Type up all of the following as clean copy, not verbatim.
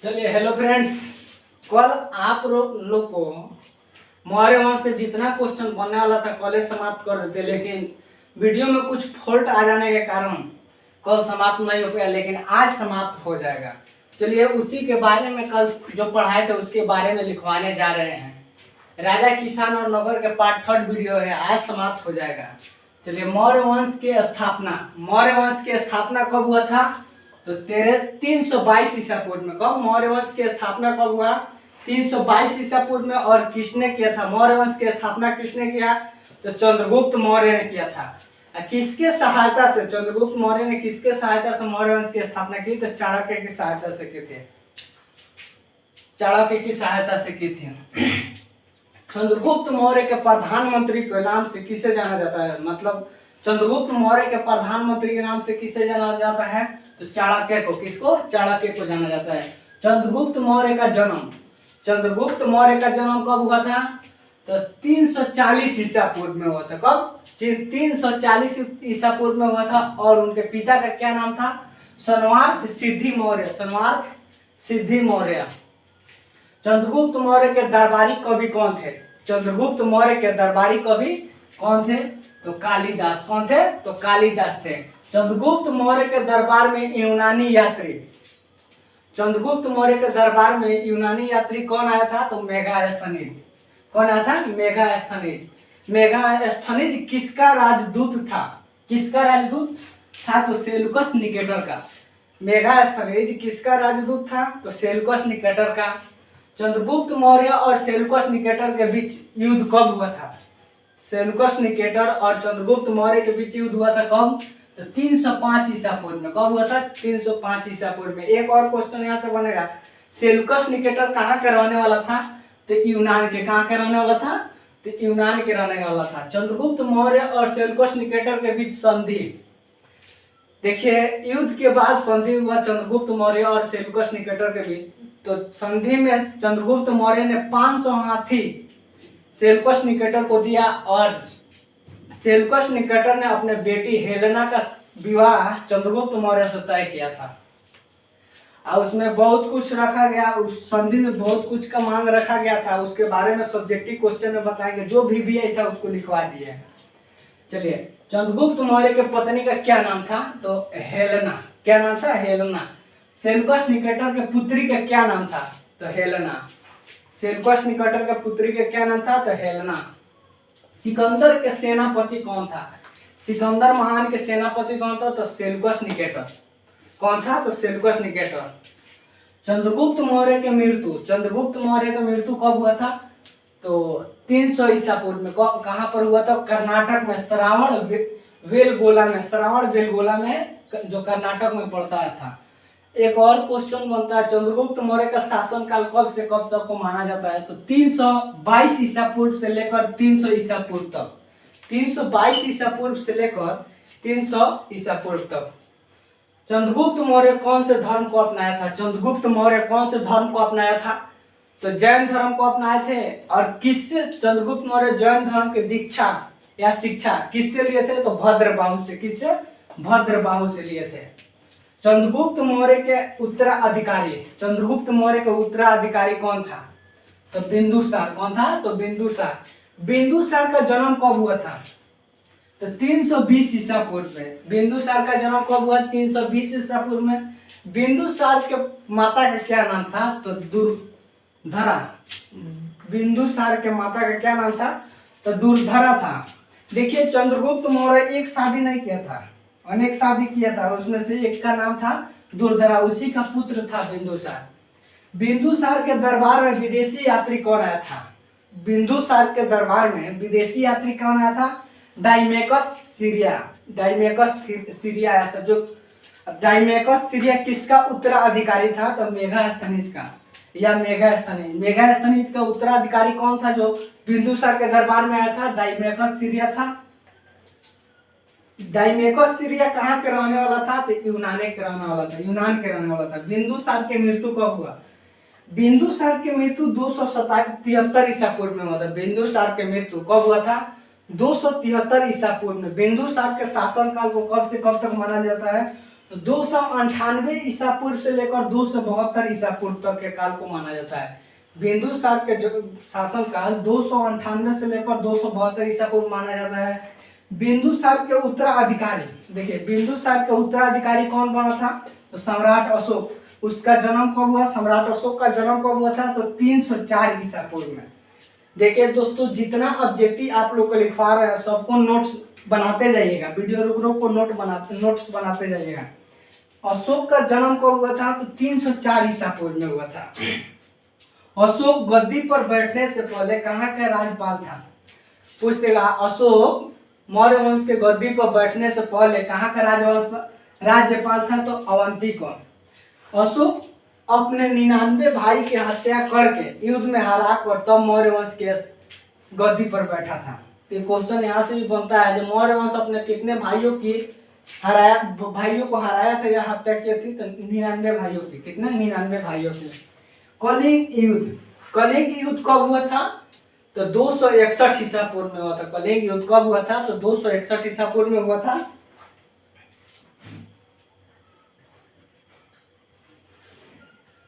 चलिए hello friends, कल आप लोग को मौर्य वंश से जितना क्वेश्चन बनने वाला था कॉलेज समाप्त कर देते, लेकिन वीडियो में कुछ फॉल्ट आ जाने के कारण कल समाप्त नहीं हो पाया, लेकिन आज समाप्त हो जाएगा। चलिए उसी के बारे में कल जो पढ़ाए थे उसके बारे में लिखवाने जा रहे हैं। राजा किसान और नगर के पार्ट 3 वीडियो है, आज समाप्त हो जाएगा। चलिए मौर्य वंश की स्थापना कब हुआ था? तो 322 ईसा पूर्व में। कब मौर्य वंश की स्थापना कब हुआ? 322 ईसा पूर्व में। और किसने किया था मौर्य वंश की स्थापना? किसने किया? तो चंद्रगुप्त मौर्य ने किया था। किसके सहायता से? चंद्रगुप्त मौर्य ने किसके सहायता से मौर्य वंश की स्थापना की? तो चाणक्य की सहायता से की थी। चाणक्य की सहायता से की थी। चंद्रगुप्त मौर्य के प्रधानमंत्री के नाम से किसे जाना जाता है? मतलब चंद्रगुप्त मौर्य के प्रधानमंत्री के नाम से किसे जाना जाता है? तो चाणक्य को। किसको? चाणक्य को जाना जाता है। चंद्रगुप्त मौर्य का जन्म कब हुआ था? तो 340 ईसा पूर्व में हुआ था। कब? 340 ईसा पूर्व में हुआ था। और उनके पिता का क्या नाम था? शर्वार्थ सिद्धि मौर्य। चंद्रगुप्त मौर्य के दरबारी कवि कौन थे? चंद्रगुप्त मौर्य के दरबारी कवि कौन थे? तो कालिदास। कौन थे? तो कालिदास थे। चंद्रगुप्त मौर्य के दरबार में यूनानी यात्री कौन आया था? तो मेगास्थनीज। कौन आया था? मेगास्थनीज किसका राजदूत था? तो सेल्यूकस निकेटर का। मेगास्थनीज किसका राजदूत था? तो सेल्यूकस निकेटर का। चंद्रगुप्त मौर्य और सेल्यूकस निकेटर के बीच युद्ध कब हुआ था? सेल्यूकस निकेटर और चंद्रगुप्त मौर्य के बीच युद्ध हुआ था कब? तो 305 ईसा पूर्व में। कब हुआ था? 305 ईसा पूर्व में। एक और क्वेश्चन यहाँ से बनेगा, सेल्यूकस निकेटर कहाँ का रहने वाला था? तो यूनान के। कहाँ का रहने वाला था? तो यूनान के रहने वाला था। चंद्रगुप्त मौर्य और सेल्यूकस निकेटर के बीच संधि, देखिए युद्ध के बाद संधि हुआ चंद्रगुप्त मौर्य और सेल्यूकस निकेटर के बीच। तो संधि में चंद्रगुप्त मौर्य ने 500 हाथी सेल्यूकस निकेटर को दिया और सेल्यूकस निकेटर ने अपने बेटी हेलेना का विवाह चंद्रगुप्त मौर्य से तय किया था। और उसमें बहुत कुछ रखा गया, उस संधि में बहुत कुछ का मांग रखा गया था। उसके बारे में सब्जेक्टिव क्वेश्चन में बताएंगे, जो भी आई था उसको लिखवा दिए। चलिए चंद्रगुप्त मौर्य के पत्नी का क्या नाम था? तो हेलेना। क्या नाम था? हेलेना। सेल्यूकस निकेटर के पुत्री का क्या नाम था? तो हेलेना। सेल्यूकस निकेटर के पुत्री का क्या नाम था? तो हेलेना। सिकंदर के सेनापति कौन था? सिकंदर महान के सेनापति कौन था? तो सेल्यूकस निकेटर। कौन था? तो सेल्यूकस निकेटर। चंद्रगुप्त मौर्य की मृत्यु कब हुआ था? तो 300 ईसा पूर्व में। कहां पर हुआ था? कर्नाटक में, श्रावण बेलगोला में, जो कर्नाटक में पड़ता था। एक और क्वेश्चन बनता है, चंद्रगुप्त मौर्य का शासनकाल कब से कब तक को माना जाता है? तो 322 ईसा पूर्व से लेकर 300 ईसा पूर्व तक। 322 ईसा पूर्व से लेकर 300 ईसा पूर्व तक। चंद्रगुप्त मौर्य कौन से धर्म को अपनाया था? तो जैन धर्म को अपनाए थे। और किससे चंद्रगुप्त मौर्य जैन धर्म की दीक्षा या शिक्षा किससे लिए थे? तो भद्रबाहु से। किससे? भद्रबाहु से लिए थे। चंद्रगुप्त मौर्य के उत्तराधिकारी कौन था? तो बिंदुसार। कौन था? तो बिंदुसार। बिंदुसार का जन्म कब हुआ था? तो 320 ईसा पूर्व में। बिंदुसार का जन्म कब हुआ? 320 ईसा पूर्व में। बिंदुसार के माता का क्या नाम था? तो दुर्धरा। बिंदुसार के माता का क्या नाम था? तो दुर्धरा था। देखिए चंद्रगुप्त मौर्य एक शादी नहीं किया था, अनेक शादी किया था। उसमें से एक का नाम था दुर्धरा, उसी का पुत्र था बिंदुसार। बिंदुसार के दरबार में विदेशी यात्री कौन आया था? बिंदुसार के दरबार में विदेशी यात्री कौन आया था? डाइमेकस सीरिया आया था। जो डाइमेकस सीरिया किसका उत्तराधिकारी था? तो मेगास्थनीज का या मेगास्थनीज का उत्तराधिकारी कौन था जो बिंदुसार के दरबार में आया था? डाइमेकस सीरिया था। डाइमेकस सीरिया कहाँ के रहने वाला था? तो यूनान के रहने वाला था। बिंदुसार की मृत्यु कब हुआ? बिंदुसार की मृत्यु 273 ईसा पूर्व में हुआ था। बिंदुसार की मृत्यु कब हुआ था? 273 ईसा पूर्व में। बिंदुसार के शासनकाल को कब से कब तक माना जाता है? 298 ईसा पूर्व से लेकर 272 ईसा पूर्व तक के काल को माना जाता है। बिंदुसार के जो शासन काल 298 से लेकर 272 ईसा पूर्व माना जाता है। बिंदुसार के उत्तराधिकारी, देखिए बिंदुसार के उत्तराधिकारी कौन बना था? तो सम्राट अशोक। उसका जन्म कब हुआ? सम्राट अशोक का जन्म कब हुआ था? तो 304 ईसा पूर्व में। देखिए दोस्तों, जितना ऑब्जेक्टिव आप लोग को लिखवा रहे हैं सबको नोट्स बनाते जाइएगा, वीडियो रुक रुक को नोट्स बनाते जाइएगा। अशोक का जन्म कब हुआ था? तो 304 ईसा पूर्व में हुआ था। अशोक गद्दी पर बैठने से पहले कहाँ का राज्यपाल था? पूछ देगा, अशोक मौर्य वंश के गद्दी पर बैठने से पहले कहाँ का राज्यपाल था? तो अवंती का। अशोक अपने 99 भाई की हत्या करके युद्ध में हरा कर तब मौर्य वंश के गद्दी पर बैठा था। तो क्वेश्चन यहाँ से भी बनता है, जो मौर्य वंश अपने कितने भाइयों को हराया था या हत्या की थी? तो 99 भाइयों की। कितने? 99 भाइयों की। कलिंग युद्ध कब हुआ था? तो 261 ईसा पूर्व में हुआ था। कलिंग युद्ध कब हुआ था? तो 261 ईसा पूर्व में हुआ था।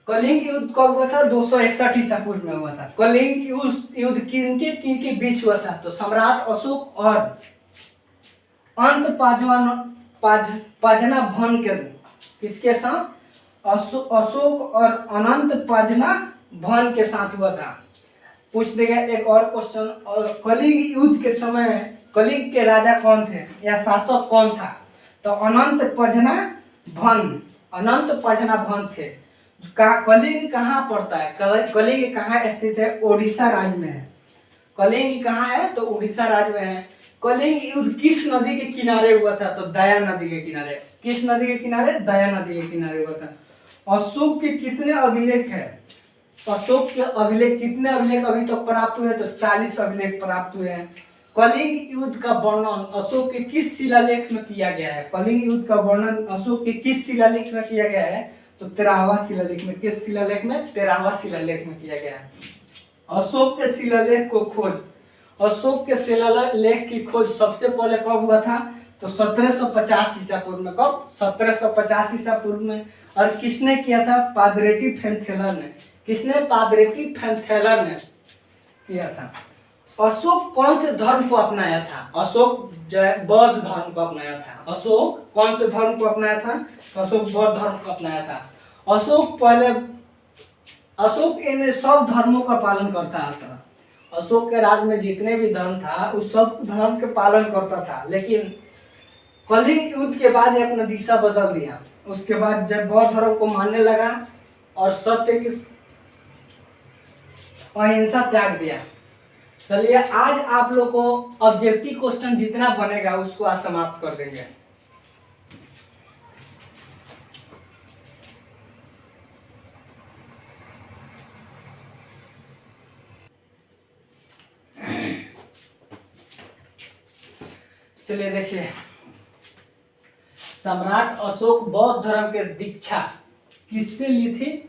कलिंग युद्ध कब हुआ था? 261 ईसा पूर्व में हुआ था। कलिंग युद्ध किनके बीच हुआ था? तो सम्राट अशोक और अंत पाजना भन के, किसके साथ? अशोक और अनंत पाजना भन के साथ हुआ था। पूछ देगा एक और क्वेश्चन, कलिंग युद्ध के समय कलिंग के राजा कौन थे या शासक कौन था? तो अनंत पजना भन थे। कलिंग कहाँ पड़ता है? कलिंग कहाँ स्थित है? उड़ीसा राज्य में है। कलिंग कहाँ है? तो उड़ीसा राज्य में है। कलिंग युद्ध किस नदी के किनारे हुआ था? तो दया नदी के किनारे। किस नदी के किनारे? दया नदी के किनारे हुआ था। अशोक के कितने अभिलेख है? अशोक के अभिलेख, कितने अभिलेख अभी तक प्राप्त हुए? तो 40 अभिलेख प्राप्त हुए हैं। कलिंग युद्ध का वर्णन अशोक के किस शिलालेख में किया गया है? कलिंग युद्ध का वर्णन अशोक के किस शिलालेख में किया गया है? तो 13वां शिलालेख में। किस शिलालेख में? 13वां शिलालेख में किया गया है। अशोक के शिलालेख को खोज, अशोक के शिलालेख की खोज सबसे पहले कब हुआ था? तो 1750 ईसा पूर्व में। कब? 1750 ईसा पूर्व में। और किसने किया था? पादरेटी फेनथेलर ने। किसने? पादरेटी फेनथेलर ने किया था। अशोक कौन से धर्म को अपनाया था? अशोक बौद्ध धर्म को अपनाया था। अशोक कौन से धर्म को अपनाया था? तो अशोक बौद्ध धर्म को अपनाया था। अशोक इन सब धर्मों का पालन करता था। अशोक के राज में जितने भी धर्म था उस सब धर्म के पालन करता था, लेकिन कलिंग युद्ध के बाद ये अपना दिशा बदल दिया। उसके बाद जब बौद्ध धर्म को मानने लगा और सत्य की अहिंसा त्याग दिया। चलिए आज आप लोग को ऑब्जेक्टिव क्वेश्चन जितना बनेगा उसको आज समाप्त कर देंगे। चलिए देखिए, सम्राट अशोक बौद्ध धर्म के दीक्षा किससे ली थी?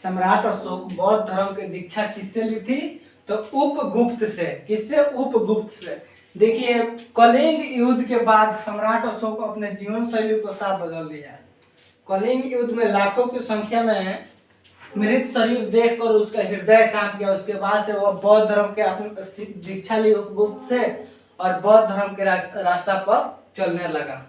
सम्राट अशोक बौद्ध धर्म की दीक्षा किससे ली थी? तो उपगुप्त से। किससे? उपगुप्त से। देखिए कलिंग युद्ध के बाद सम्राट अशोक अपने जीवन शैली को साफ बदल दिया। कलिंग युद्ध में लाखों की संख्या में मृत शरीर देखकर उसका हृदय कांप गया। उसके बाद से वह बौद्ध धर्म के अपने दीक्षा ली उपगुप्त से और बौद्ध धर्म के रास्ता पर चलने लगा।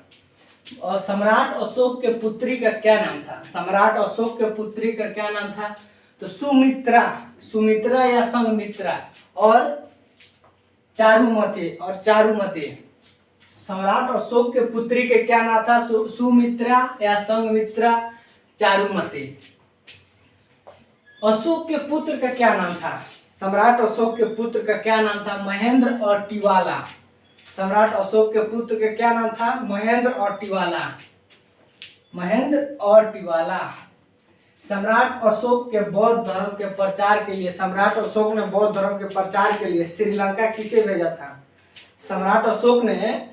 और सम्राट अशोक के पुत्री का क्या नाम था? सम्राट अशोक के पुत्री का क्या नाम था? तो सुमित्रा या संघमित्रा और चारुमती। सम्राट अशोक के पुत्री के क्या नाम था? सुमित्रा या संघमित्रा, चारुमती। अशोक के पुत्र का क्या नाम था? सम्राट अशोक के पुत्र का क्या नाम था? महेंद्र और टिवाला। सम्राट अशोक के पुत्र का क्या नाम था? महेंद्र और टिवाला। सम्राट अशोक के बौद्ध धर्म के प्रचार के लिए, सम्राट अशोक ने बौद्ध धर्म के प्रचार के लिए श्रीलंका किसे भेजा था? सम्राट अशोक ने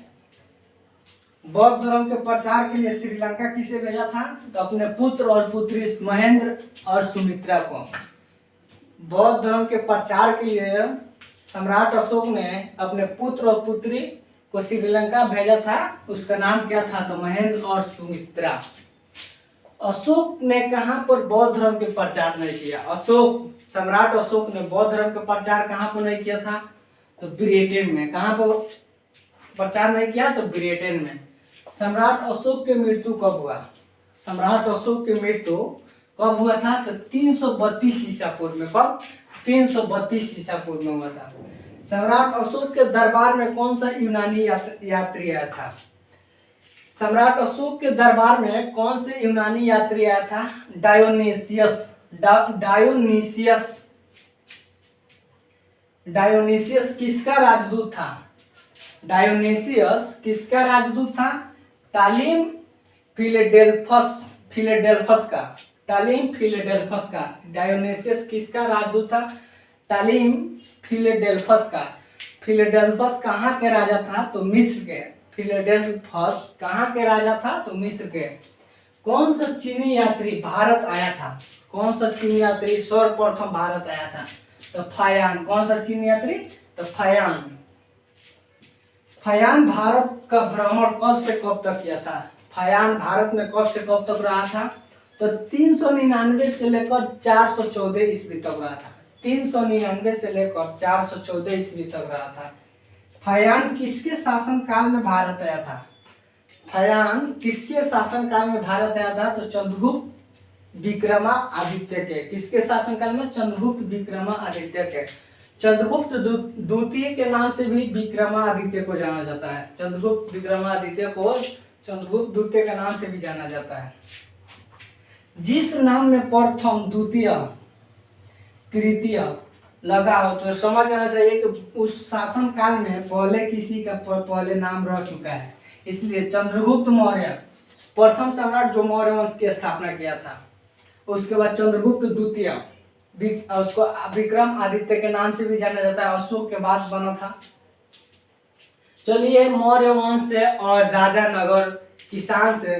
बौद्ध धर्म के प्रचार के लिए श्रीलंका किसे भेजा था? तो अपने पुत्र और पुत्री महेंद्र और सुमित्रा को। बौद्ध धर्म के प्रचार के लिए सम्राट अशोक ने अपने पुत्र और पुत्री को श्रीलंका भेजा था। उसका नाम क्या था? तो महेंद्र और सुमित्रा। अशोक ने कहाँ पर बौद्ध धर्म के प्रचार नहीं किया? सम्राट अशोक ने बौद्ध धर्म का प्रचार कहाँ पर नहीं किया था? तो ब्रिटेन में। कहाँ पर प्रचार नहीं किया? तो ब्रिटेन में। सम्राट अशोक की मृत्यु कब हुआ? सम्राट अशोक की मृत्यु कब हुआ था? तो 332 ईसा पूर्व में। कब? 332 ईसा पूर्व में हुआ था। सम्राट अशोक के दरबार में कौन सा यूनानी यात्री आया था? सम्राट अशोक के दरबार में कौन से यूनानी यात्री आया था? डायोनिसियस किसका राजदूत था? डायोनिसियस किसका राजदूत था? तालीम फिलेडेल्फस का। डायोनिसियस किसका राजदूत था? तालीम फिलेडेल्फस का। फिलेडेल्फस कहाँ के राजा था? तो मिस्र के। फिलेडेल्फस कहाँ के राजा था? तो मिस्र के। कौन सा चीनी यात्री भारत आया था? कौन सा चीनी यात्री सर्वप्रथम भारत आया था? तो फायान। कौन सा चीनी यात्री? तो फायान। फायान भारत का भ्रमण कब से कब तक किया था? फायान भारत में कब से कब तक रहा था? तो 399 से लेकर 414 ईस्वी तक रहा था। 399 से लेकर 414 ईस्वी तक रहा था। फायान किसके शासन काल में भारत आया था? फायान किसके शासन काल में भारत आया था? तो चंद्रगुप्त विक्रमादित्य के। किसके शासन काल में? चंद्रगुप्त विक्रमादित्य के। चंद्रगुप्त द्वितीय के नाम से भी विक्रमादित्य को जाना जाता है। चंद्रगुप्त विक्रमादित्य को चंद्रगुप्त द्वितीय के नाम से भी जाना जाता है। जिस नाम में प्रथम, द्वितीय, तृतीय लगा हो तो समझ आना चाहिए कि उस शासन काल में पहले किसी का पहले नाम रह चुका है। इसलिए चंद्रगुप्त मौर्य प्रथम सम्राट जो मौर्य वंश की स्थापना किया था। उसके बाद चंद्रगुप्त द्वितीय, उसको विक्रम आदित्य के नाम से भी जाना जाता है। अशोक के बाद बना था। चलिए, मौर्य वंश से और राजा नगर किसान से